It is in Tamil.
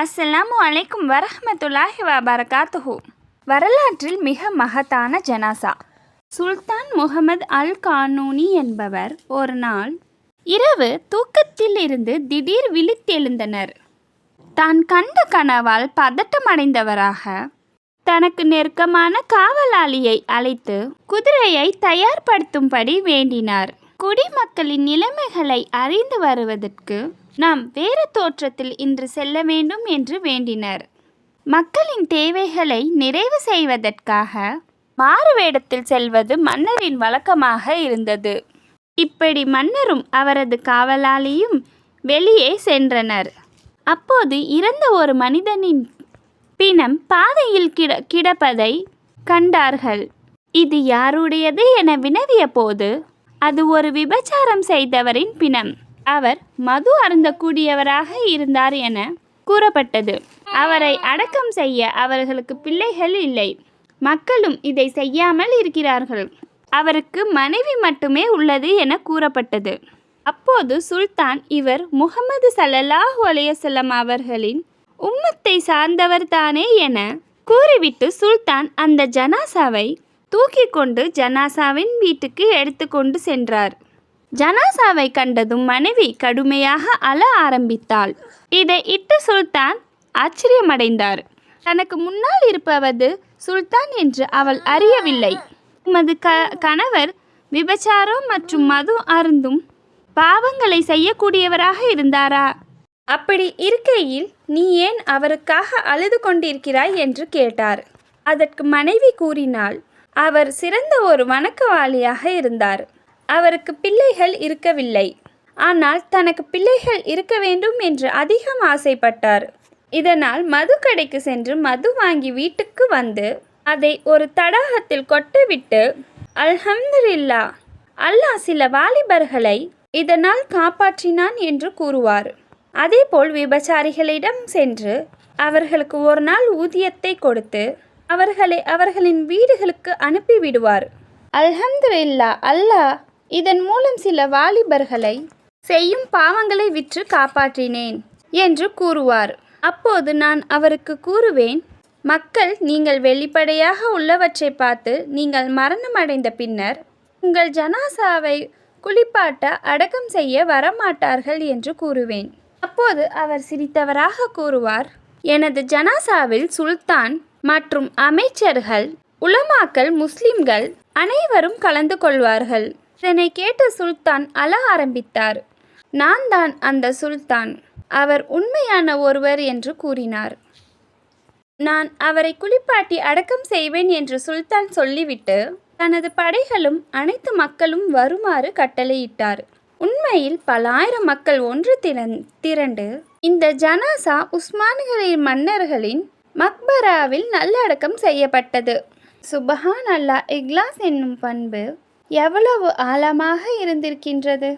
அஸ்ஸலாமு அலைக்கும் வரஹ்மத்துல்லாஹி வபரகாத்துஹு. வரலாற்றில் மிக மகத்தான ஜனாசா. சுல்தான் முகமது அல் கானூனி என்பவர் ஒரு நாள் இரவு தூக்கத்தில் இருந்து திடீர் விழித்தெழுந்தனர். தான் கண்ட கனவால் பதட்டமடைந்தவராக தனக்கு நெருக்கமான காவலாளியை அழைத்து குதிரையை தயார்படுத்தும்படி வேண்டினார். குடிமக்களின் நிலைமைகளை அறிந்து வருவதற்கு நாம் வேறு தோற்றத்தில் இன்று செல்ல வேண்டும் என்று வேண்டினர். மக்களின் தேவைகளை நிறைவு செய்வதற்காக மாறுவேடத்தில் செல்வது மன்னரின் வழக்கமாக இருந்தது. இப்படி மன்னரும் அவரது காவலாளியும் வெளியே சென்றனர். அப்போது இறந்த ஒரு மனிதனின் பிணம் பாதையில் கிடப்பதை கண்டார்கள். இது யாருடையது என வினவிய போது அது ஒரு விபச்சாரம் செய்தவரின் பிணம். அவர் மது அருந்தக்கூடியவராக இருந்தார் என கூறப்பட்டது. அவரை அடக்கம் செய்ய அவர்களுக்கு பிள்ளைகள் இல்லை. மக்களும் இதை செய்யாமல் இருக்கிறார்கள். அவருக்கு மனைவி மட்டுமே உள்ளது என கூறப்பட்டது. அப்போது சுல்தான், இவர் முஹம்மது ஸல்லல்லாஹு அலைஹி வஸல்லம் அவர்களின் உம்மத்தை சார்ந்தவர் தானே என கூறிவிட்டு சுல்தான் அந்த ஜனாசாவை தூக்கி கொண்டு ஜனாசாவின் வீட்டுக்கு எடுத்து கொண்டு சென்றார். ஜனாசாவை கண்டதும் மனைவி கடுமையாக அழ ஆரம்பித்தாள். இதை இட்டு சுல்தான் ஆச்சரியமடைந்தார். தனக்கு முன்னால் இருப்பவது சுல்தான் என்று அவள் அறியவில்லை. உமது கணவர் விபச்சாரம் மற்றும் மது அருந்தும் பாவங்களை செய்யக்கூடியவராக இருந்தாரா? அப்படி இருக்கையில் நீ ஏன் அவருக்காக அழுது கொண்டிருக்கிறாய் என்று கேட்டார். அதற்கு மனைவி கூறினாள், அவர் சிறந்த ஒரு வணக்கவாளியாக இருந்தார். அவருக்கு பிள்ளைகள் இருக்கவில்லை. ஆனால் தனக்கு பிள்ளைகள் இருக்க வேண்டும் என்று அதிகம் ஆசைப்பட்டார். இதனால் மது கடைக்கு சென்று மது வாங்கி வீட்டுக்கு வந்து அதை ஒரு தடாகத்தில் கொட்டிவிட்டு அல்ஹம்துலில்லாஹ், அல்லாஹ் சில வாலிபர்களை இதனால் காப்பாற்றினான் என்று கூறுவார். அதேபோல் விபச்சாரிகளிடம் சென்று அவர்களுக்கு ஒரு நாள் ஊதியத்தை கொடுத்து அவர்களை அவர்களின் வீடுகளுக்கு அனுப்பிவிடுவார். அல்ஹம்துலில்லாஹ், அல்லாஹ் இதன் மூலம் சில வாலிபர்களை செய்யும் பாவங்களை விற்று காப்பாற்றினேன் என்று கூறுவார். அப்போது நான் அவருக்கு கூறுவேன், மக்கள் நீங்கள் வெளிப்படையாக உள்ளவற்றை பார்த்து நீங்கள் மரணமடைந்த பின்னர் உங்கள் ஜனாசாவை குளிப்பாட்ட அடக்கம் செய்ய வரமாட்டார்கள் என்று கூறுவேன். அப்போது அவர் சிரித்தவராக கூறுவார், எனது ஜனாசாவில் சுல்தான் மற்றும் அமைச்சர்கள், உலமாக்கள், முஸ்லிம்கள் அனைவரும் கலந்து கொள்வார்கள். இதனை கேட்ட சுல்தான் அழ ஆரம்பித்தார். நான் தான் அந்த சுல்தான், அவர் உண்மையான ஒருவர் என்று கூறினார். நான் அவரை குளிப்பாட்டி அடக்கம் செய்வேன் என்று சுல்தான் சொல்லிவிட்டு தனது படைகளும் அனைத்து மக்களும் வருமாறு கட்டளையிட்டார். உண்மையில் பல ஆயிரம் மக்கள் ஒன்று திரண்டு இந்த ஜனாசா உஸ்மானிகளின் மன்னர்களின் மக்பராவில் நல்லடக்கம் செய்யப்பட்டது. சுபஹான் அல்லாஹ், இக்லாஸ் என்னும் பண்பு எவ்வளவு ஆழமாக இருந்திருக்கின்றது.